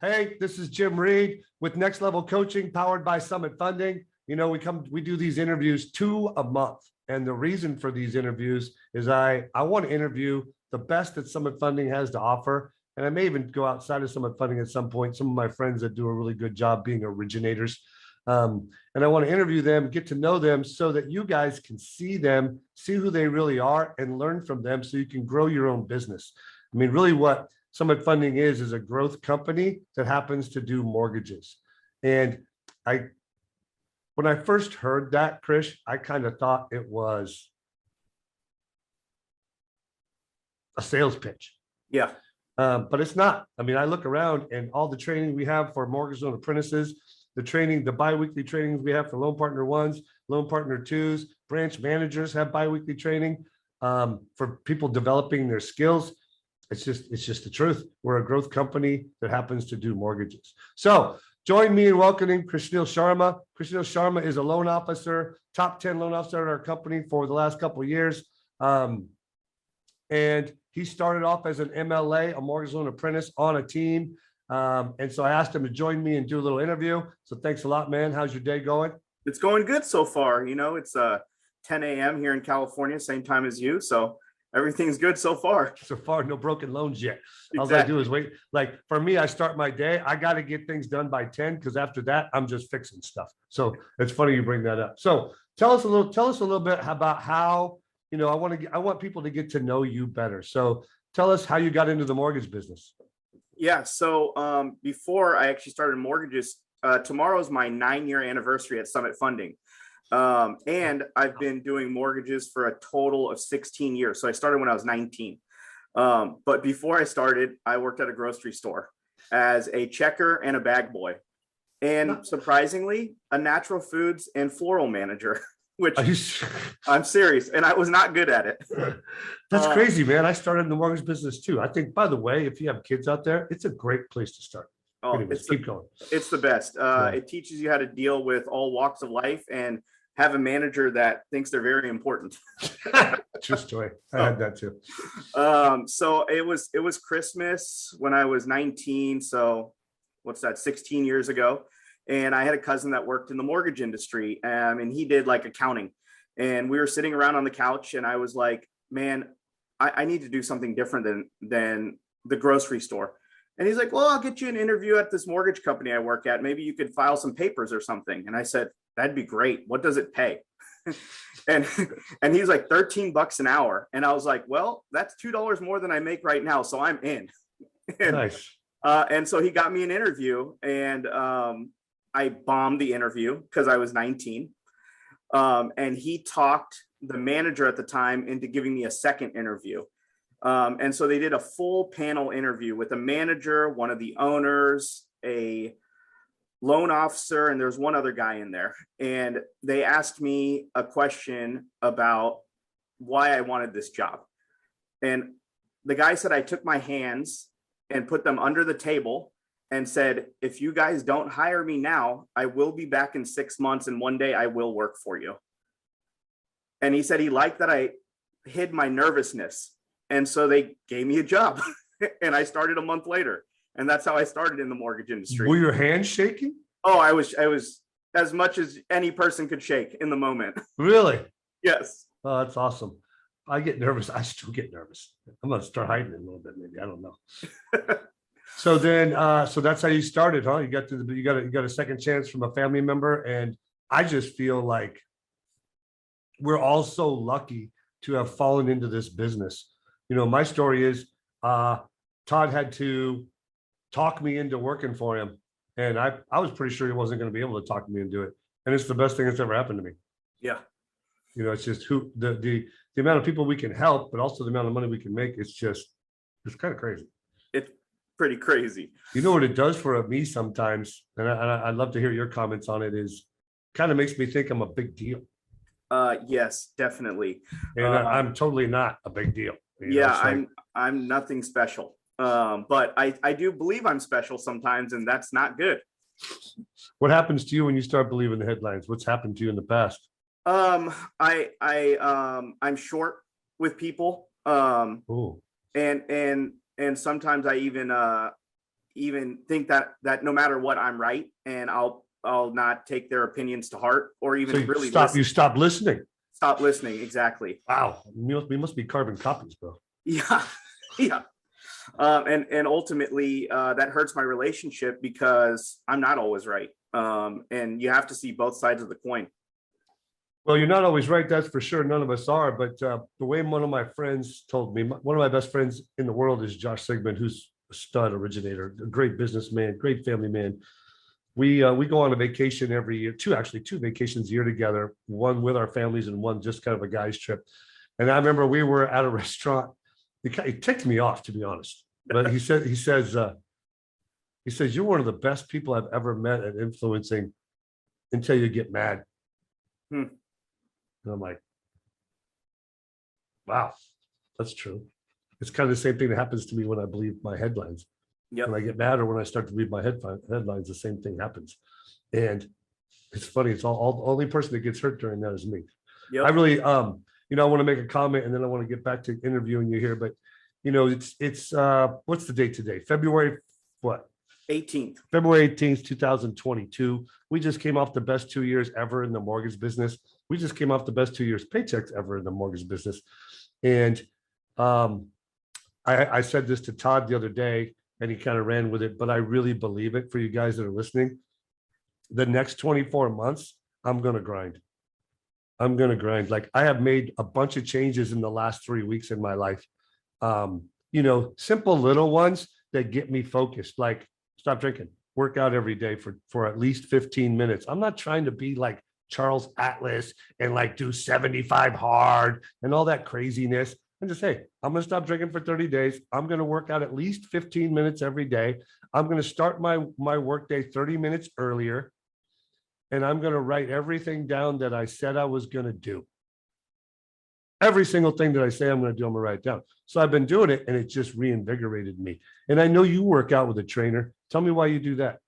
Hey, this is Jim Reed with Next Level Coaching, powered by Summit Funding. We do these interviews 2 a month. And the reason for these interviews is I want to interview the best that Summit Funding has to offer. And I may even go outside of Summit Funding at some point, some of my friends that do a really good job being originators. And I want to interview them, get to know them so that you guys can see them, see who they really are, and learn from them so you can grow your own business. I mean, really what Summit Funding is a growth company that happens to do mortgages. And when I first heard that, Krish, I kind of thought it was a sales pitch. Yeah. But it's not. I mean, I look around and all the training we have for mortgage loan apprentices, the biweekly trainings we have for loan partner 1s, loan partner 2s, branch managers have biweekly training for people developing their skills. It's just the truth. We're a growth company that happens to do mortgages. So join me in welcoming Krishneel Sharma. Krishneel Sharma is a loan officer, top 10 loan officer at our company for the last couple of years. And he started off as an MLA, a mortgage loan apprentice on a team. And so I asked him to join me and do a little interview. So thanks a lot, man. How's your day going? It's going good so far. It's 10 a.m. here in California, same time as you. So everything's good so far. So far, no broken loans yet. Exactly. All I do is wait. Like for me, I start my day. I got to get things done by 10 because after that, I'm just fixing stuff. So it's funny you bring that up. So tell us a little bit about how, I want people to get to know you better. So tell us how you got into the mortgage business. Yeah. So before I actually started mortgages, tomorrow's my 9-year anniversary at Summit Funding. And I've been doing mortgages for a total of 16 years. So I started when I was 19. But before I started, I worked at a grocery store as a checker and a bag boy. And surprisingly, a natural foods and floral manager, which I'm serious. And I was not good at it. That's crazy, man. I started in the mortgage business too. I think, by the way, if you have kids out there, it's a great place to start. Oh, anyways, keep going. It's the best. It teaches you how to deal with all walks of life and have a manager that thinks they're very important. True story. I had that too. So it was Christmas when I was 19. So what's that, 16 years ago. And I had a cousin that worked in the mortgage industry, and he did like accounting. And we were sitting around on the couch and I was like, man, I need to do something different than the grocery store. And he's like, well, I'll get you an interview at this mortgage company I work at. Maybe you could file some papers or something. And I said, that'd be great. What does it pay? and he's like $13 an hour. And I was like, well, that's $2 more than I make right now. So I'm in. Nice. And so he got me an interview, and I bombed the interview because I was 19. And he talked the manager at the time into giving me a second interview. And so they did a full panel interview with a manager, one of the owners, a loan officer, and there's one other guy in there. And they asked me a question about why I wanted this job. And the guy said, I took my hands and put them under the table and said, if you guys don't hire me now, I will be back in 6 months, and one day I will work for you. And he said he liked that I hid my nervousness. And so they gave me a job and I started a month later. And that's how I started in the mortgage industry. Were your hands shaking? Oh, I was as much as any person could shake in the moment. Really? Yes. Oh, that's awesome. I get nervous. I still get nervous. I'm going to start hiding it a little bit, maybe. I don't know. So then, so that's how you started, huh? You got a second chance from a family member. And I just feel like we're all so lucky to have fallen into this business. My story is Todd had to talk me into working for him. And I was pretty sure he wasn't going to be able to talk me into it. And it's the best thing that's ever happened to me. Yeah. It's just the amount of people we can help, but also the amount of money we can make. It's kind of crazy. It's pretty crazy. You know what it does for me sometimes, and I'd love to hear your comments on it, is kind of makes me think I'm a big deal. Yes, definitely. And I'm totally not a big deal. I'm nothing special. But I do believe I'm special sometimes, and that's not good. What happens to you when you start believing the headlines? What's happened to you in the past? I'm short with people. And sometimes I even even think that no matter what, I'm right, and I'll not take their opinions to heart or even So really you stop listening. stop listening. Exactly. Wow. We must be carbon copies, bro. Yeah. Yeah. And ultimately, that hurts my relationship because I'm not always right. And you have to see both sides of the coin. Well, you're not always right. That's for sure. None of us are. But the way one of my friends told me, one of my best friends in the world is Josh Sigmund, who's a stud originator, a great businessman, great family man. We go on a vacation every year, two vacations a year together, one with our families and one just kind of a guy's trip. And I remember we were at a restaurant. It ticked me off, to be honest. But he says, you're one of the best people I've ever met at influencing until you get mad. Hmm. And I'm like, wow, that's true. It's kind of the same thing that happens to me when I believe my headlines. Yep. When I get mad or when I start to read my headlines, the same thing happens. And it's funny. It's all the only person that gets hurt during that is me. Yep. I really, I want to make a comment and then I want to get back to interviewing you here. But, it's what's the date today? February what? 18th. February 18th, 2022. We just came off the best 2 years ever in the mortgage business. We just came off the best 2 years paychecks ever in the mortgage business. And I said this to Todd the other day and he kind of ran with it, but I really believe it for you guys that are listening. The next 24 months, I'm going to grind. Like I have made a bunch of changes in the last 3 weeks in my life. Simple little ones that get me focused, like stop drinking, work out every day for at least 15 minutes. I'm not trying to be like Charles Atlas and like do 75 hard and all that craziness. And just, hey, I'm going to stop drinking for 30 days. I'm going to work out at least 15 minutes every day. I'm going to start my work day 30 minutes earlier. And I'm going to write everything down that I said I was going to do. Every single thing that I say I'm going to do, I'm going to write it down. So I've been doing it and it just reinvigorated me. And I know you work out with a trainer. Tell me why you do that.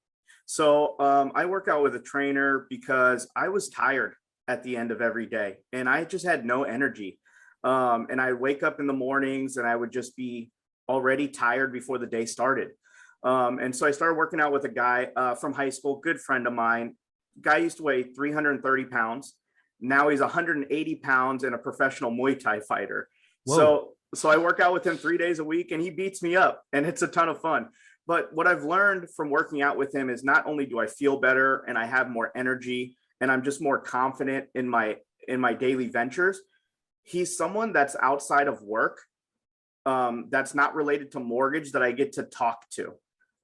So I work out with a trainer because I was tired at the end of every day and I just had no energy. And I wake up in the mornings and I would just be already tired before the day started. And so I started working out with a guy from high school, good friend of mine. Guy used to weigh 330 pounds. Now he's 180 pounds and a professional Muay Thai fighter. Whoa. So I work out with him 3 days a week and he beats me up and it's a ton of fun. But what I've learned from working out with him is not only do I feel better and I have more energy and I'm just more confident in my daily ventures, he's someone that's outside of work, that's not related to mortgage that I get to talk to.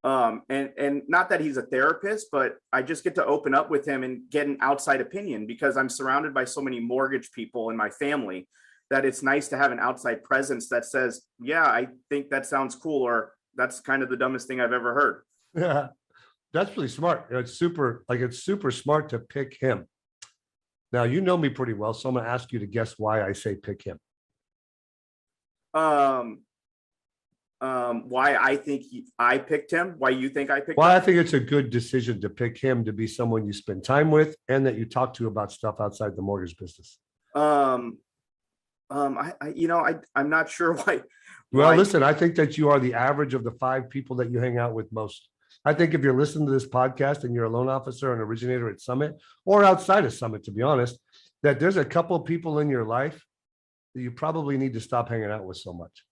And not that he's a therapist, but I just get to open up with him and get an outside opinion because I'm surrounded by so many mortgage people in my family that it's nice to have an outside presence that says, yeah, I think that sounds cool, or that's kind of the dumbest thing I've ever heard. Yeah, that's really smart. It's super smart to pick him. Now, you know me pretty well, so I'm going to ask you to guess why I say pick him. Why I think I picked him, why you think I picked him? Well, I think it's a good decision to pick him to be someone you spend time with and that you talk to about stuff outside the mortgage business. I'm not sure why. Well, listen, I think that you are the average of the 5 people that you hang out with most. I think if you're listening to this podcast and you're a loan officer and originator at Summit or outside of Summit, to be honest, that there's a couple of people in your life that you probably need to stop hanging out with so much.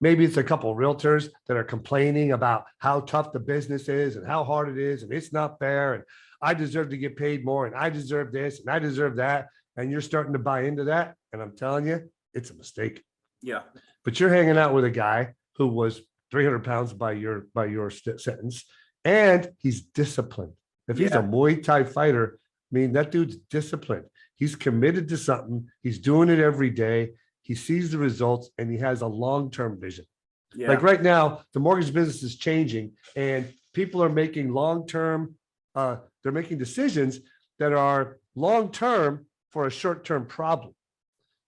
Maybe it's a couple of realtors that are complaining about how tough the business is and how hard it is and it's not fair and I deserve to get paid more and I deserve this and I deserve that. And you're starting to buy into that. And I'm telling you, it's a mistake. Yeah. But you're hanging out with a guy who was 300 pounds by your sentence, and he's disciplined. If he's a Muay Thai fighter, I mean, that dude's disciplined. He's committed to something. He's doing it every day. He sees the results and he has a long-term vision. Yeah. Like right now, the mortgage business is changing and people are making long-term, they're making decisions that are long-term for a short-term problem.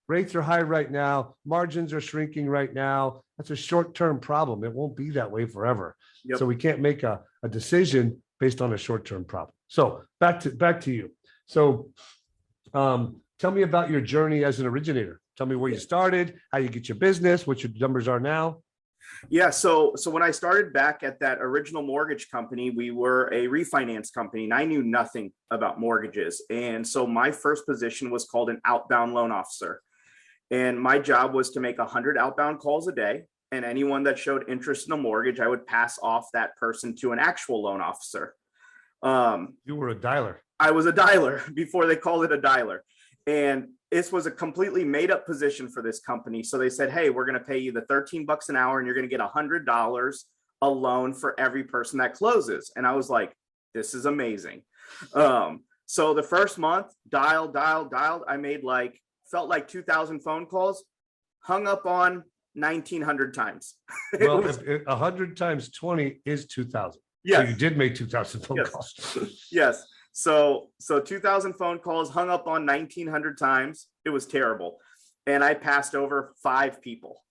Rates are high right now. Margins are shrinking right now. That's a short-term problem. It won't be that way forever. Yep. So we can't make a decision based on a short-term problem. So back to you. So tell me about your journey as an originator. Tell me where you started, how you get your business, what your numbers are now. Yeah. So when I started back at that original mortgage company, we were a refinance company and I knew nothing about mortgages. And so my first position was called an outbound loan officer. And my job was to make 100 outbound calls a day. And anyone that showed interest in a mortgage, I would pass off that person to an actual loan officer. You were a dialer. I was a dialer before they called it a dialer. And this was a completely made up position for this company. So they said, hey, we're going to pay you the $13 an hour and you're going to get $100 a loan for every person that closes. And I was like, this is amazing. So the first month, dialed. I made felt like 2,000 phone calls, hung up on 1,900 times. Well, 100 times 20 is 2,000. Yes. So you did make 2,000 phone calls. Yes. So 2,000 phone calls, hung up on 1,900 times. It was terrible. And I passed over 5 people.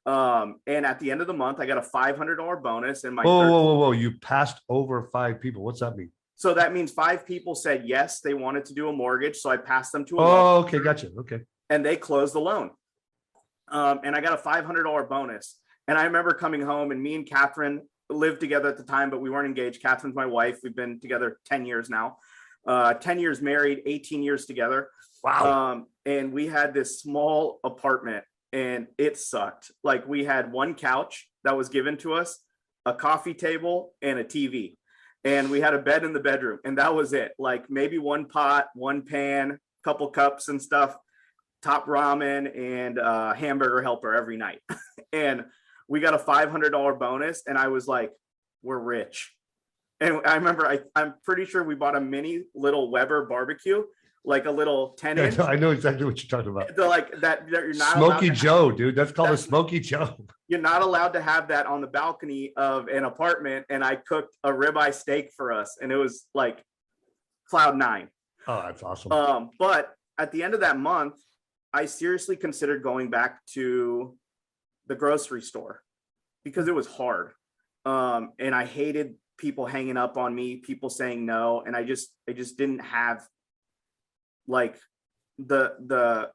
And at the end of the month, I got a $500 bonus. And Whoa. You passed over 5 people. What's that mean? So that means 5 people said yes, they wanted to do a mortgage. So I passed them to a loan. Okay, gotcha. Okay. And they closed the loan. And I got a $500 bonus. And I remember coming home, and me and Catherine lived together at the time, but we weren't engaged. Catherine's my wife. We've been together 10 years now. 10 years married, 18 years together. Wow. And we had this small apartment and it sucked. Like, we had one couch that was given to us, a coffee table, and a TV. And we had a bed in the bedroom, and that was it. Like, maybe one pot, one pan, couple cups and stuff, top ramen, and hamburger helper every night. And we got a $500 bonus, and I was like, we're rich. And I remember, I'm pretty sure we bought a mini little Weber barbecue, like a little 10-inch. I know exactly what you're talking about. Like that you're not Smoky Joe, dude. That's called a Smoky Joe. You're not allowed to have that on the balcony of an apartment. And I cooked a ribeye steak for us, and it was like cloud 9. Oh, that's awesome. But at the end of that month, I seriously considered going back to the grocery store because it was hard. And I hated people hanging up on me, people saying no. And I just didn't have like the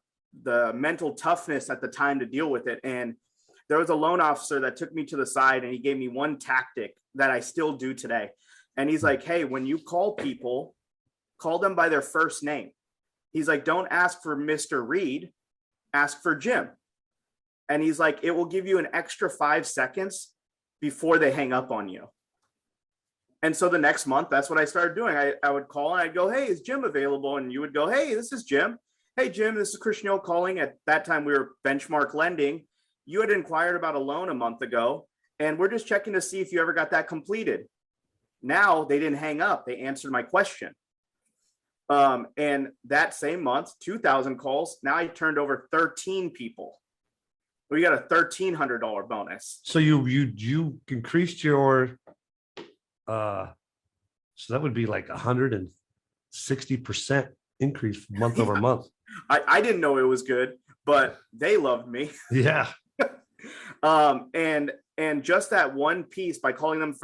mental toughness at the time to deal with it. And there was a loan officer that took me to the side, and he gave me one tactic that I still do today. And he's like, hey, when you call people, call them by their first name. He's like, don't ask for Mr. Reed, ask for Jim. And he's like, it will give you an extra 5 seconds before they hang up on you. And so the next month, that's what I started doing. I would call and I'd go, hey, is Jim available? And you would go, hey, this is Jim. Hey, Jim, this is Krishneel calling. At that time, we were Benchmark Lending. You had inquired about a loan a month ago, and we're just checking to see if you ever got that completed. Now they didn't hang up. They answered my question. And that same month, 2,000 calls. Now I turned over 13 people. We got a $1,300 bonus. So you increased your, so that would be like 160% increase month over month. I didn't know it was good, but they loved me. Yeah. And just that one piece, by calling them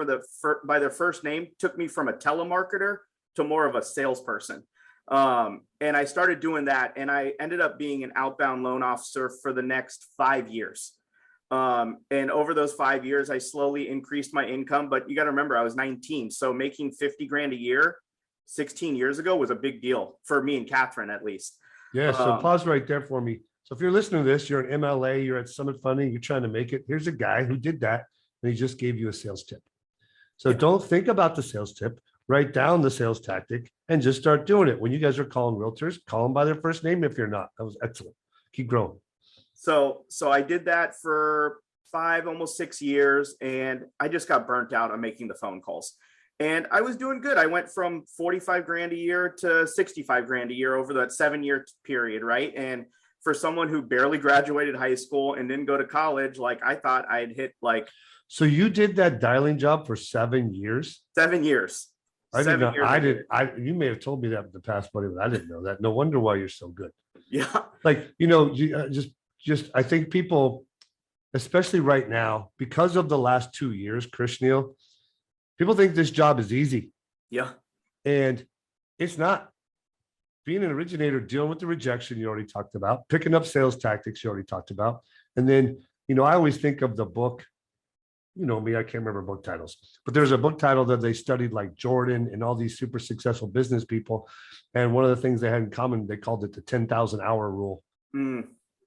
by their first name, took me from a telemarketer to more of a salesperson. And I started doing that, and I ended up being an outbound loan officer for the next 5 years. And over those 5 years, I slowly increased my income. But you got to remember, I was 19, so making 50 grand a year 16 years ago was a big deal for me and Catherine, at least. Yeah. So pause right there for me. So if you're listening to this, you're an MLA, you're at Summit Funding, you're trying to make it. Here's a guy who did that, and he just gave you a sales tip. So don't think about the sales tip. Write down the sales tactic and just start doing it. When you guys are calling realtors, call them by their first name if you're not. That was excellent. Keep growing. So I did that for 5, almost 6 years, and I just got burnt out on making the phone calls. And I was doing good. I went from 45 grand a year to 65 grand a year over that 7-year period, right? And for someone who barely graduated high school and didn't go to college, like, I thought I'd hit like. So you did that dialing job for 7 years? 7 years. I did not. You may have told me that in the past, buddy, but I didn't know that. No wonder why you're so good. Yeah. Like, just I think people, especially right now, because of the last 2 years, Krishneel, people think this job is easy. Yeah. And it's not. Being an originator, dealing with the rejection you already talked about, picking up sales tactics you already talked about. And then, I always think of the book, you know me, I can't remember book titles, but there's a book title that they studied like Jordan and all these super successful business people. And one of the things they had in common, they called it the 10,000 hour rule,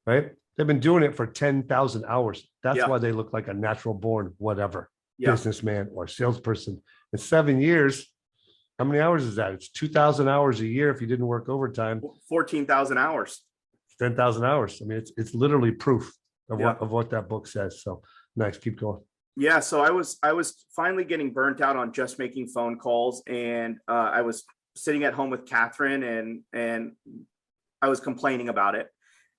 right? They've been doing it for 10,000 hours. That's Yeah. why they look like a natural born, whatever, Yeah. businessman or salesperson. In 7 years, how many hours is that? It's 2,000 hours a year if you didn't work overtime. 14,000 hours. 10,000 hours. I mean, it's literally proof of Yeah. what that book says. So nice, keep going. Yeah, so I was finally getting burnt out on just making phone calls, and I was sitting at home with Catherine, and I was complaining about it.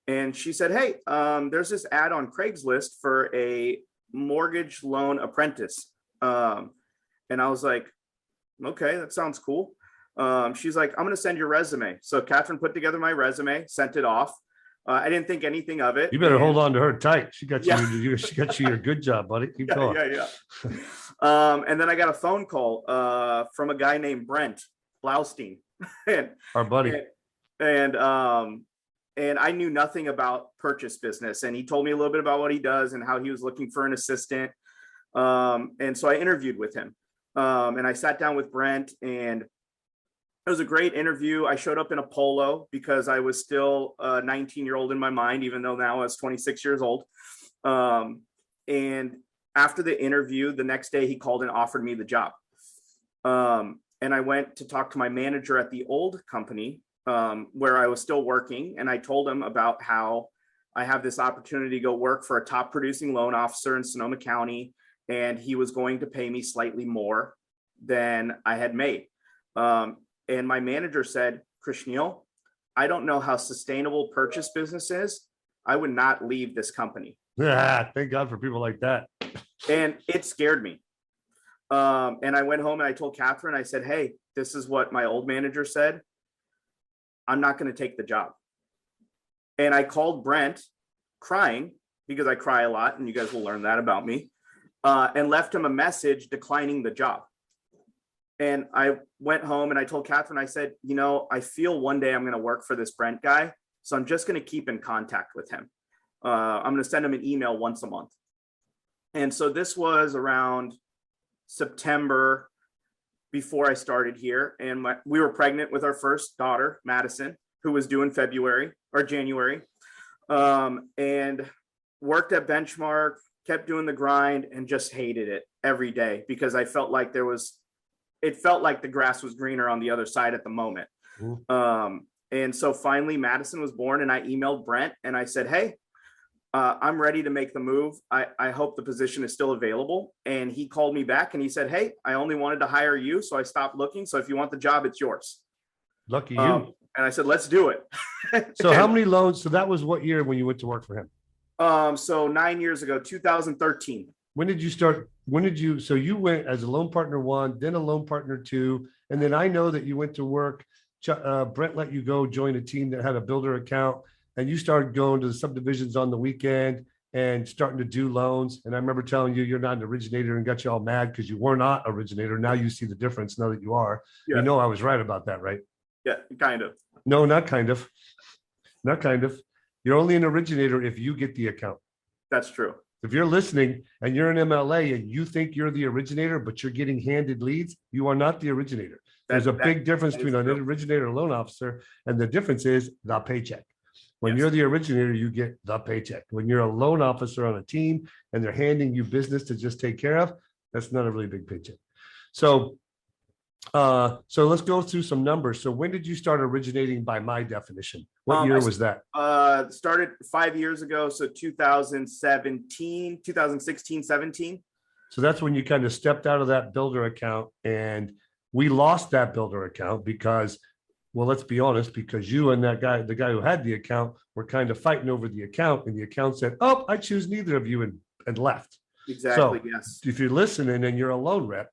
And she said, "Hey, there's this ad on Craigslist for a mortgage loan apprentice." And I was like, "Okay, that sounds cool." She's like, "I'm going to send your resume." So Catherine put together my resume, sent it off. I didn't think anything of it. You better hold on to her tight. She got you. Yeah. She got you your good job, buddy. Keep going. Yeah. And then I got a phone call from a guy named Brent Blaustein. and, Our buddy. and I knew nothing about purchase business. And he told me a little bit about what he does and how he was looking for an assistant. And so I interviewed with him. And I sat down with Brent, and it was a great interview. I showed up in a polo because I was still a 19-year-old in my mind, even though now I was 26 years old. And after the interview, the next day he called and offered me the job. And I went to talk to my manager at the old company where I was still working. And I told him about how I have this opportunity to go work for a top producing loan officer in Sonoma County. And he was going to pay me slightly more than I had made. And my manager said, "Krishneel, I don't know how sustainable purchase business is. I would not leave this company." Yeah, thank God for people like that. And it scared me. And I went home and I told Catherine, I said, "Hey, this is what my old manager said. I'm not going to take the job." And I called Brent crying, because I cry a lot, and you guys will learn that about me, and left him a message declining the job. And I went home and I told Catherine, I said, I feel one day I'm going to work for this Brent guy. So I'm just going to keep in contact with him. I'm going to send him an email once a month. And so this was around September before I started here. And we were pregnant with our first daughter, Madison, who was due in February or January, and worked at Benchmark, kept doing the grind, and just hated it every day because I felt like it felt like the grass was greener on the other side at the moment. And so finally Madison was born, and I emailed Brent and I said, "Hey, I'm ready to make the move. I hope the position is still available." And he called me back and he said, "Hey, I only wanted to hire you, so I stopped looking. So if you want the job, it's yours." Lucky you. And I said, "Let's do it." So how many loans? So that was what year when you went to work for him? So 9 years ago, 2013. When did you start? So you went as a loan partner 1, then a loan partner 2. And then I know that you went to work. Brent let you go join a team that had a builder account, and you started going to the subdivisions on the weekend and starting to do loans. And I remember telling you, you're not an originator, and got you all mad because you were not originator. Now you see the difference now that you are. Yeah. You know, I was right about that, right? Yeah, kind of. No, not kind of. Not kind of. You're only an originator if you get the account. That's true. If you're listening and you're an MLA and you think you're the originator, but you're getting handed leads, you are not the originator. There's a big difference between an originator and a loan officer. And the difference is the paycheck. When you're the originator, you get the paycheck. When you're a loan officer on a team and they're handing you business to just take care of, that's not a really big paycheck. So let's go through some numbers. So when did you start originating by my definition? What year was that? Started 5 years ago. So 2016, 17. So that's when you kind of stepped out of that builder account, and we lost that builder account because, well, let's be honest, because you and that guy, the guy who had the account, were kind of fighting over the account, and the account said, "Oh, I choose neither of you," and left. Exactly. So yes. If you're listening and you're a loan rep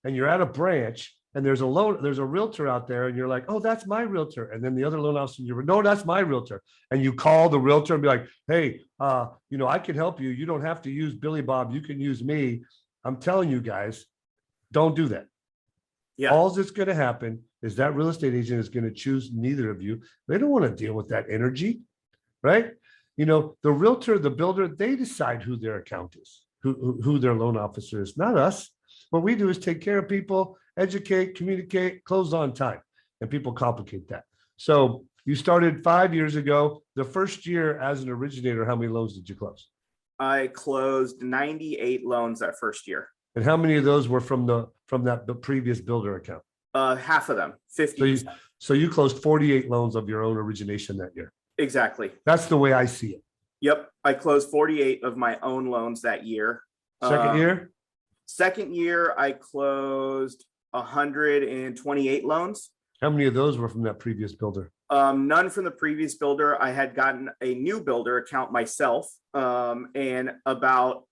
and you're at a branch, and there's a realtor out there, and you're like, "Oh, that's my realtor." And then the other loan officer, "No, that's my realtor." And you call the realtor and be like, "Hey, I can help you. You don't have to use Billy Bob. You can use me." I'm telling you guys, don't do that. Yeah. All that's going to happen is that real estate agent is going to choose neither of you. They don't want to deal with that energy, right? The realtor, the builder, they decide who their account is, who their loan officer is, not us. What we do is take care of people, educate, communicate, close on time, and people complicate that. So you started 5 years ago. The first year as an originator, how many loans did you close? I closed 98 loans that first year. And how many of those were from the previous builder account? Half of them, 50%. So you closed 48 loans of your own origination that year. Exactly. That's the way I see it. Yep. I closed 48 of my own loans that year. Second year? Second year, I closed 128 loans. How many of those were from that previous builder? None from the previous builder. I had gotten a new builder account myself, and about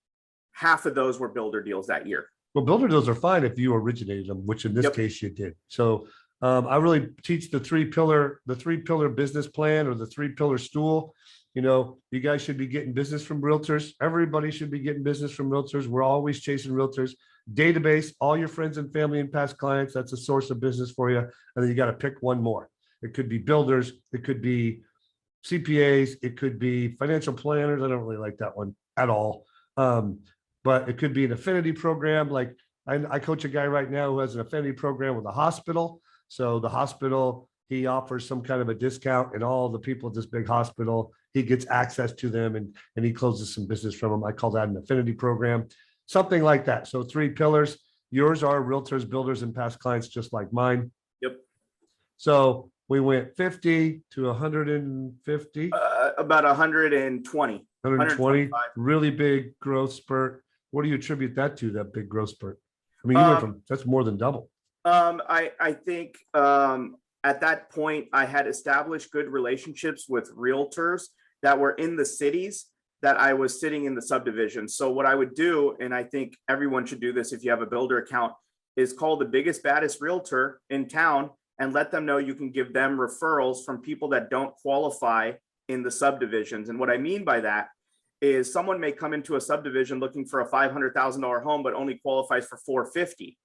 half of those were builder deals that year. Well, builder deals are fine if you originated them, which in this case you did. So I really teach the three pillar business plan, or the 3-pillar stool. You know, you guys should be getting business from realtors. Everybody should be getting business from realtors. We're always chasing realtors. Database, all your friends and family and past clients. That's a source of business for you. And then you got to pick one more. It could be builders. It could be CPAs. It could be financial planners. I don't really like that one at all. But it could be an affinity program. Like I coach a guy right now who has an affinity program with a hospital. So the hospital, he offers some kind of a discount, and all the people at this big hospital, he gets access to them, and he closes some business from them. I call that an affinity program, something like that. So 3 pillars. Yours are realtors, builders, and past clients, just like mine. Yep. So we went 50 to 150. About 120. 120. Really big growth spurt. What do you attribute that to, that big growth spurt? I mean, you went from, that's more than double. I think at that point, I had established good relationships with realtors that were in the cities that I was sitting in the subdivision. So what I would do, and I think everyone should do this if you have a builder account, is call the biggest, baddest realtor in town and let them know you can give them referrals from people that don't qualify in the subdivisions. And what I mean by that is someone may come into a subdivision looking for a $500,000 home, but only qualifies for 450.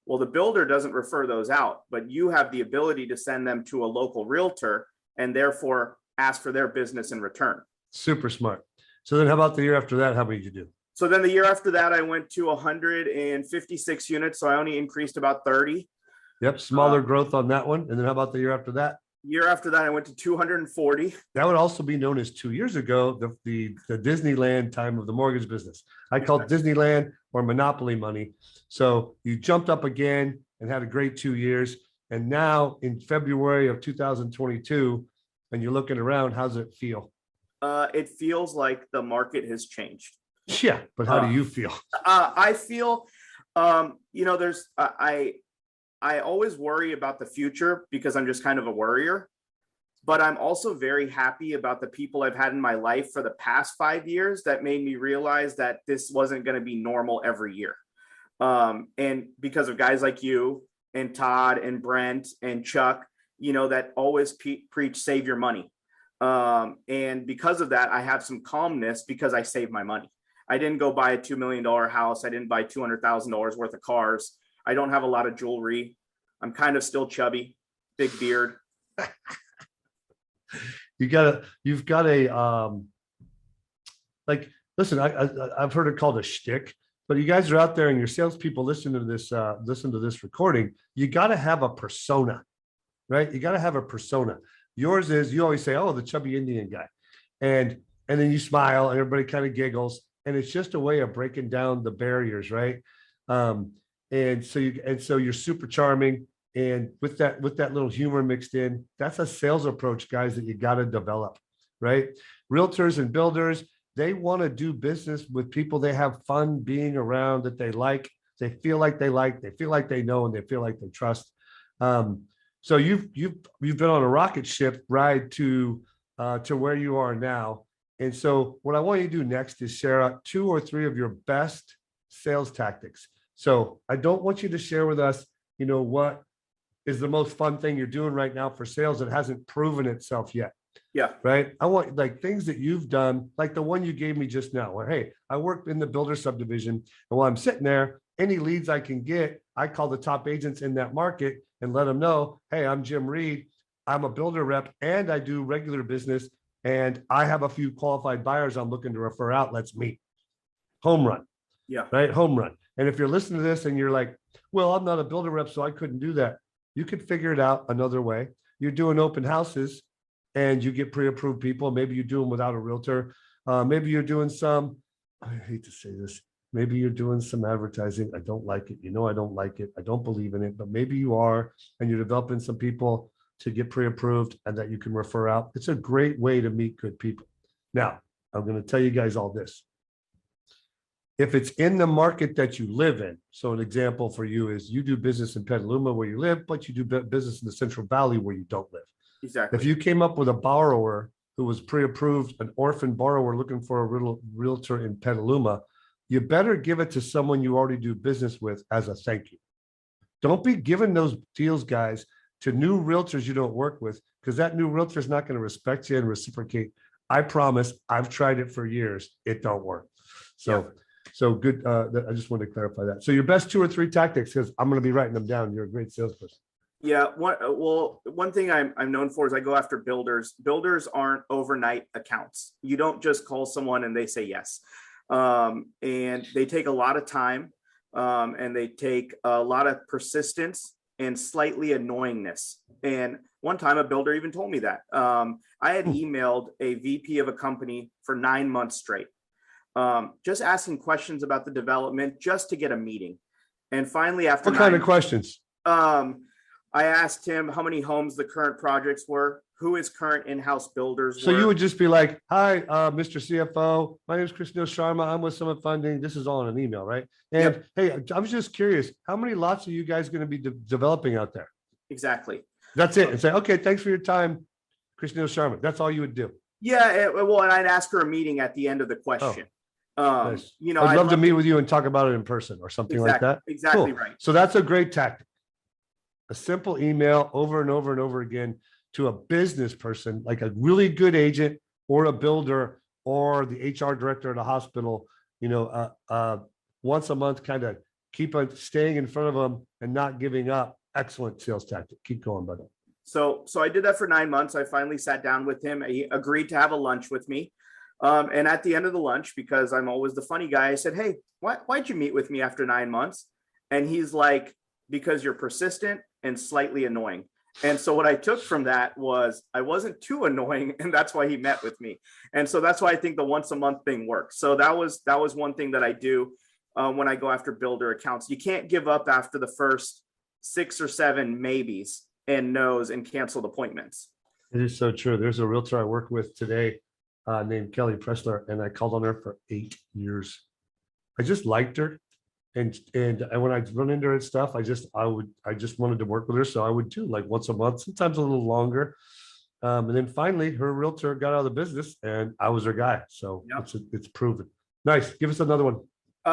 Well, the builder doesn't refer those out, but you have the ability to send them to a local realtor and therefore ask for their business in return. Super smart. So then how about the year after that? How many did you do? So then the year after that, I went to 156 units. So I only increased about 30. Yep. Smaller growth on that one. And then how about the year after that? Year after that, I went to 240. That would also be known as 2 years ago, the Disneyland time of the mortgage business. I call it Disneyland or Monopoly money. So you jumped up again and had a great 2 years. And now in February of 2022, and you're looking around, how's it feel? It feels like the market has changed. Yeah, but how do you feel? I feel, there's, I always worry about the future because I'm just kind of a worrier, but I'm also very happy about the people I've had in my life for the past 5 years that made me realize that this wasn't going to be normal every year. And because of guys like you and Todd and Brent and Chuck, that always preach, save your money. And because of that, I have some calmness because I save my money. I didn't go buy a $2 million house. I didn't buy $200,000 worth of cars. I don't have a lot of jewelry. I'm kind of still chubby, big beard. You've got a listen, I've heard it called a shtick, but you guys are out there and your salespeople listen to this recording. You got to have a persona, right? You got to have a persona. Yours is, you always say, oh, the chubby Indian guy. And then you smile and everybody kind of giggles. And it's just a way of breaking down the barriers, right? And so you're super charming. And with that little humor mixed in, that's a sales approach, guys, that you got to develop, right? Realtors and builders, they want to do business with people they have fun being around, that they like, they feel like they feel like they know, and they feel like they trust. So you've been on a rocket ship ride to where you are now. And so what I want you to do next is share out 2 or 3 of your best sales tactics. So I don't want you to share with us, what is the most fun thing you're doing right now for sales that hasn't proven itself yet. Yeah. Right. I want like things that you've done, like the one you gave me just now, where, hey, I work in the builder subdivision. And while I'm sitting there, any leads I can get, I call the top agents in that market and let them know, hey, I'm Jim Reed. I'm a builder rep and I do regular business. And I have a few qualified buyers I'm looking to refer out. Let's meet. Home run. Yeah. right? Home run. And if you're listening to this and you're like, well, I'm not a builder rep, so I couldn't do that. You could figure it out another way. You're doing open houses and you get pre-approved people. Maybe you do them without a realtor. Maybe you're doing some, I hate to say this, maybe you're doing some advertising. I don't like it. You know, I don't like it. I don't believe in it, but maybe you are, and you're developing some people to get pre-approved and that you can refer out. It's a great way to meet good people. Now, I'm going to tell you guys all this. If it's in the market that you live in, so an example for you is you do business in Petaluma where you live, but you do business in the Central Valley where you don't live. Exactly. If you came up with a borrower who was pre-approved, an orphan borrower looking for a realtor in Petaluma, you better give it to someone you already do business with as a thank you. Don't be giving those deals, guys, to new realtors you don't work with, because that new realtor is not going to respect you and reciprocate. I promise, I've tried it for years. It don't work. So good. I just wanted to clarify that. So your best 2 or 3 tactics, because I'm going to be writing them down. You're a great salesperson. Yeah. One thing I'm known for is I go after builders. Builders aren't overnight accounts. You don't just call someone and they say yes. And they take a lot of time, and they take a lot of persistence and slightly annoyingness. And one time a builder even told me that. I had emailed a VP of a company for 9 months straight, just asking questions about the development just to get a meeting. And finally, after what kind of questions? I asked him how many homes the current projects were, who his current in-house builders So were. you would just be like, hi, Mr. CFO, my name is Krishneel Sharma. I'm with Summit Funding. This is all in an email, right? And Yep. hey, I was just curious, how many lots are you guys going to be developing out there? Exactly. That's it. And say, okay, thanks for your time, Krishneel Sharma. That's all you would do. Yeah. Well, and I'd ask her a meeting at the end of the question. Nice. You know, I'd love to meet with you and talk about it in person or something like that. Exactly Cool. right. So that's a great tactic. A simple email over and over and over again to a business person, like a really good agent or a builder or the HR director at a hospital, you know, once a month, kind of keep on staying in front of them and not giving up. Excellent sales tactic. Keep going, buddy. So I did that for 9 months. I finally sat down with him. He agreed to have a lunch with me. And at the end of the lunch, because I'm always the funny guy, I said, hey, why'd you meet with me after 9 months? And he's like, because you're persistent and slightly annoying. And so what I took from that was I wasn't too annoying, and that's why he met with me. And so that's why I think the once a month thing works. So that was one thing that I do when I go after builder accounts. You can't give up after the first 6 or 7 maybes and no's and canceled appointments. It is so true. There's a realtor I work with today named Kelly Pressler, and I called on her for 8 years. I just liked her. And when I run into her and stuff, I just wanted to work with her. So I would do like once a month, sometimes a little longer. And then finally her realtor got out of the business and I was her guy. So yep. It's proven. Nice. Give us another one.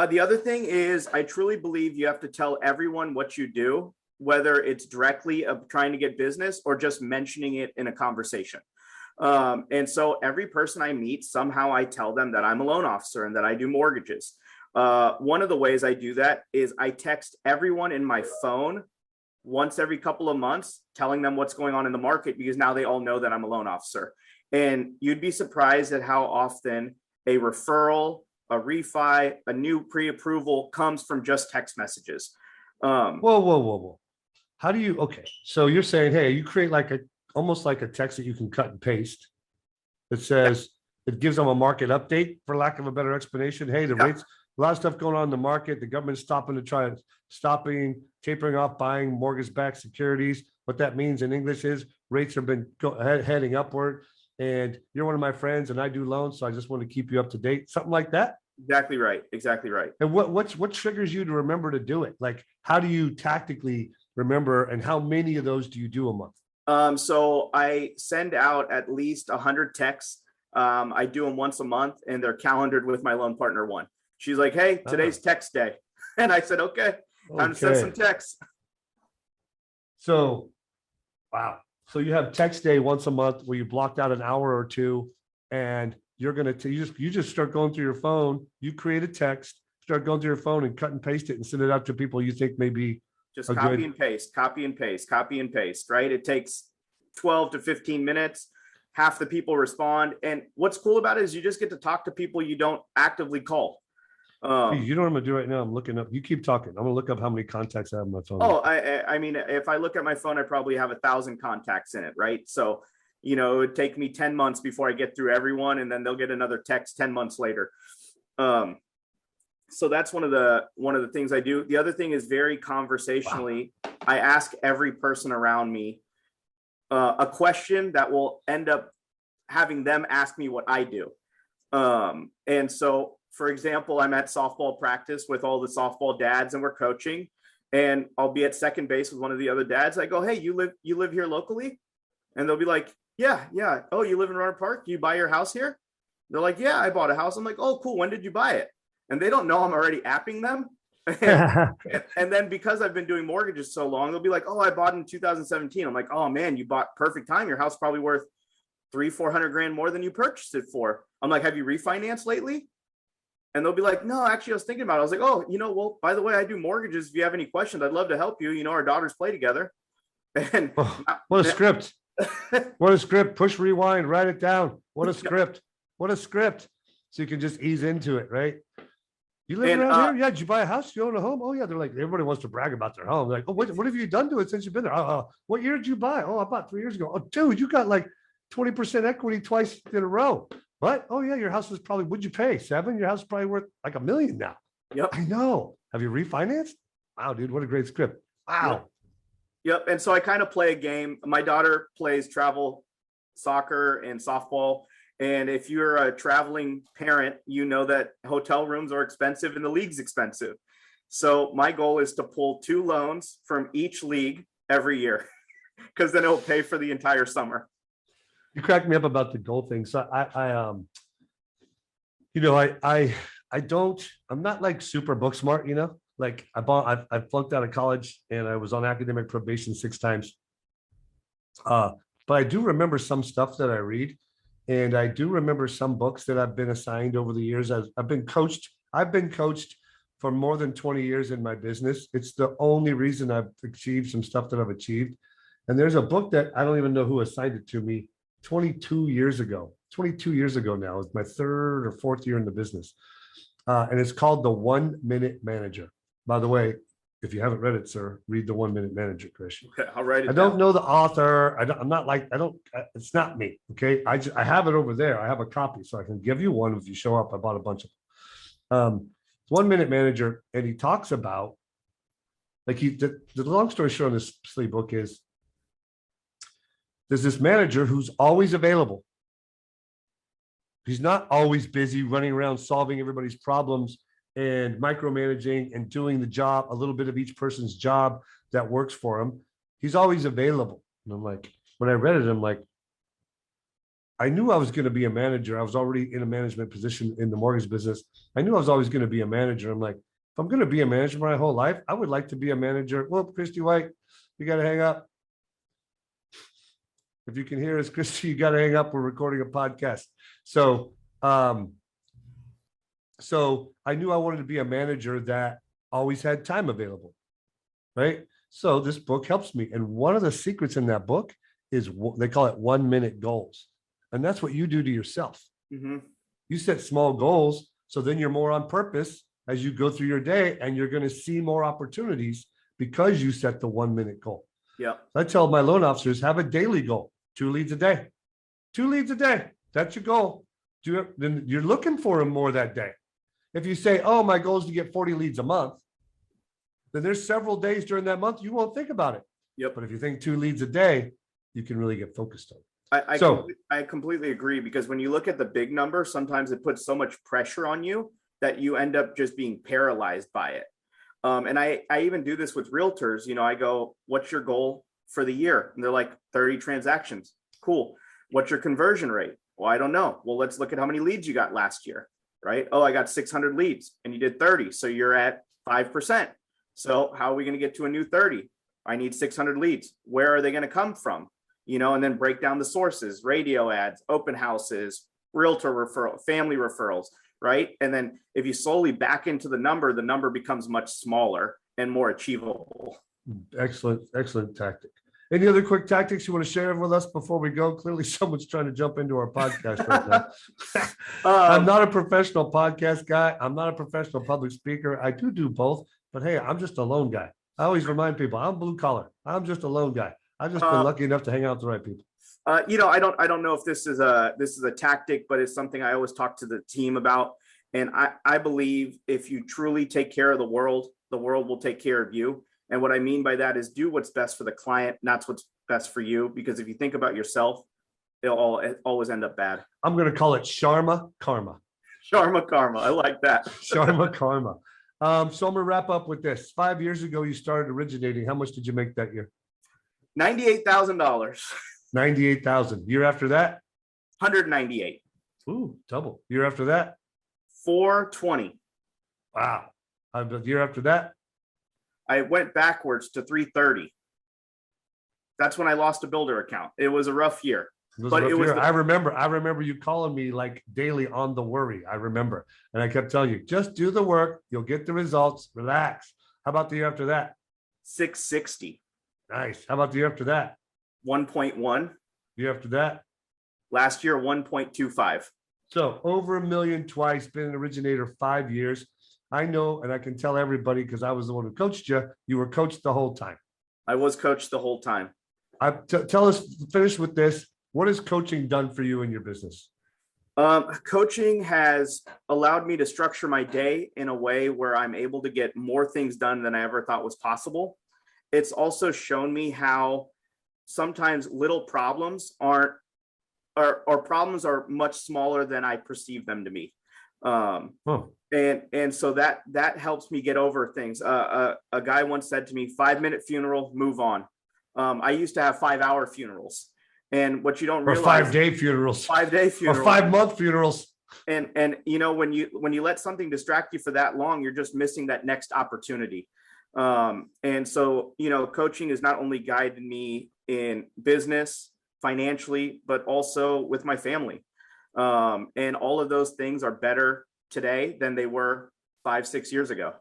The other thing is I truly believe you have to tell everyone what you do, whether it's directly of trying to get business or just mentioning it in a conversation. And so every person I meet, somehow I tell them that I'm a loan officer and that I do mortgages. One of the ways I do that is I text everyone in my phone once every couple of months, telling them what's going on in the market, because now they all know that I'm a loan officer. And you'd be surprised at how often a referral, a refi, a new pre-approval comes from just text messages. Whoa. How do you, okay. So you're saying, hey, you create almost like a text that you can cut and paste that says, it gives them a market update, for lack of a better explanation. Hey, the rates, a lot of stuff going on in the market. The government's stopping, tapering off buying mortgage-backed securities. What that means in English is rates have been heading upward, and you're one of my friends, and I do loans, so I just want to keep you up to date. Something like that. Exactly right. And what triggers you to remember to do it? Like, how do you tactically remember, and how many of those do you do a month? So I send out at least 100 texts. I do them once a month, and they're calendared with my loan partner one. She's like, hey, today's text day. And I said, okay, time to send some texts. So, wow. So you have text day once a month where you blocked out an hour or two, and you're going to, you just start going through your phone. You create a text, start going through your phone and cut and paste it and send it out to people you think maybe. Just copy and paste, right? It takes 12 to 15 minutes. Half the people respond. And what's cool about it is you just get to talk to people you don't actively call. Hey, you know what I'm gonna do right now? I'm looking up. You keep talking. I'm gonna look up how many contacts I have on my phone. Oh, I mean, if I look at my phone, I probably have 1,000 contacts in it, right? So, it would take me 10 months before I get through everyone, and then they'll get another text 10 months later. So that's one of the things I do. The other thing is very conversationally. Wow. I ask every person around me a question that will end up having them ask me what I do. And so, for example, I'm at softball practice with all the softball dads, and we're coaching, and I'll be at second base with one of the other dads. I go, "Hey, you live here locally?" And they'll be like, yeah. "Oh, you live in Runner Park? You buy your house here?" They're like, "Yeah, I bought a house." I'm like, "Oh, cool. When did you buy it?" And they don't know I'm already apping them. And then because I've been doing mortgages so long, they'll be like, "Oh, I bought in 2017. I'm like, "Oh man, you bought perfect time. Your house is probably worth 300-400 grand more than you purchased it for." I'm like, "Have you refinanced lately?" And they'll be like, "No, actually, I was thinking about it." I was like, "Oh, well, by the way, I do mortgages. If you have any questions, I'd love to help you. Our daughters play together." And what a script. What a script. Push rewind, write it down. What a script. What a script. So you can just ease into it, right? You live around here? Yeah. Did you buy a house? You own a home? Oh, yeah. They're like, everybody wants to brag about their home. They're like, "Oh, what have you done to it since you've been there?" What year did you buy? "Oh, I bought 3 years ago." "Oh, dude, you got like 20% equity twice in a row." "What?" "Oh, yeah, your house was probably, what'd you pay? 7? Your house is probably worth like $1 million now." Yep. I know. Have you refinanced? Wow, dude, what a great script. Wow. Yep. And so I kind of play a game. My daughter plays travel soccer and softball. And if you're a traveling parent, you know that hotel rooms are expensive and the league's expensive. So my goal is to pull 2 loans from each league every year, because then it'll pay for the entire summer. You cracked me up about the goal thing. So I'm not like super book smart, like I flunked out of college and I was on academic probation 6 times. But I do remember some stuff that I read. And I do remember some books that I've been assigned over the years. I've been coached for more than 20 years in my business. It's the only reason I've achieved some stuff that I've achieved. And there's a book that I don't even know who assigned it to me 22 years ago. 22 years ago now. It's my 3rd or 4th year in the business. And it's called The 1 Minute Manager. By the way, if you haven't read it, sir, read The 1 Minute Manager, Christian. Okay, I'll write it I don't know the author. It's not me. Okay. I have it over there. I have a copy, so I can give you one if you show up. I bought a bunch of them. 1 Minute Manager. And he talks about, like, the long story short on this silly book is, there's this manager who's always available. He's not always busy running around solving everybody's problems and micromanaging and doing the job, a little bit of each person's job that works for him. He's always available. And I'm like, when I read it, I'm like, I knew I was going to be a manager. I was already in a management position in the mortgage business. I knew I was always going to be a manager. I'm like, if I'm going to be a manager my whole life, I would like to be a manager. Well, Christy White, you got to hang up. If you can hear us, Christy, you got to hang up. We're recording a podcast. So I knew I wanted to be a manager that always had time available, right? So this book helps me. And one of the secrets in that book is they call it 1 minute goals. And that's what you do to yourself. Mm-hmm. You set small goals, so then you're more on purpose as you go through your day, and you're going to see more opportunities because you set the 1 minute goal. Yeah. I tell my loan officers, have a daily goal, 2 leads a day. 2 leads a day. That's your goal. Then you're looking for them more that day. If you say, "Oh, my goal is to get 40 leads a month," then there's several days during that month you won't think about it. Yep. But if you think 2 leads a day, you can really get focused on it. I completely agree, because when you look at the big number, sometimes it puts so much pressure on you that you end up just being paralyzed by it. And I even do this with realtors. I go, "What's your goal for the year?" And they're like, 30 transactions. Cool. "What's your conversion rate?" "Well, I don't know." "Well, let's look at how many leads you got last year." Right? "Oh, I got 600 leads and you did 30. So you're at 5%. So how are we going to get to a new 30? I need 600 leads. Where are they going to come from?" And then break down the sources: radio ads, open houses, realtor referral, family referrals, right? And then if you slowly back into the number becomes much smaller and more achievable. Excellent tactic. Any other quick tactics you want to share with us before we go? Clearly, someone's trying to jump into our podcast right now. I'm not a professional podcast guy. I'm not a professional public speaker. I do both, but hey, I'm just a lone guy. I always remind people I'm blue collar. I'm just a lone guy. I've just been lucky enough to hang out with the right people. I don't know if this is a tactic, but it's something I always talk to the team about. And I believe if you truly take care of the world will take care of you. And what I mean by that is do what's best for the client, not what's best for you. Because if you think about yourself, it'll always end up bad. I'm going to call it Sharma karma. Sharma karma. I like that. Sharma karma. So I'm going to wrap up with this. 5 years ago, you started originating. How much did you make that year? $98,000. 98,000. Year after that? 198. Ooh, double. Year after that? 420. Wow. The year after that? I went backwards to 330. That's when I lost a builder account. It was a rough year. I remember you calling me like daily on the worry. I remember. And I kept telling you, just do the work. You'll get the results. Relax. How about the year after that? 660. Nice. How about the year after that? 1.1. Year after that? Last year, 1.25. So over $1 million twice, been an originator 5 years. I know, and I can tell everybody because I was the one who coached you, you were coached the whole time. I was coached the whole time. Tell us, finish with this. What has coaching done for you in your business? Coaching has allowed me to structure my day in a way where I'm able to get more things done than I ever thought was possible. It's also shown me how sometimes little problems or problems are much smaller than I perceive them to be. And so that helps me get over things. A guy once said to me, 5-minute funeral, move on. I used to have 5-hour funerals, and what you don't realize, or 5-day funerals, 5-day funerals, or 5-month funerals. And you know, when you let something distract you for that long, you're just missing that next opportunity. And so, you know, coaching has not only guided me in business, financially, but also with my family. And all of those things are better today than they were 5-6 years ago.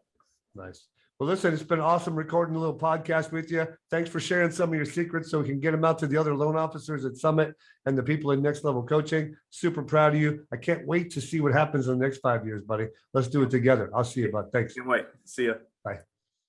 Nice. Well, listen, it's been awesome recording a little podcast with you. Thanks for sharing some of your secrets so we can get them out to the other loan officers at Summit and the people in Next Level Coaching. Super proud of you. I can't wait to see what happens in the next 5 years, buddy. Let's do it together. I'll see you, bud. Thanks. Can't wait. See you. Bye.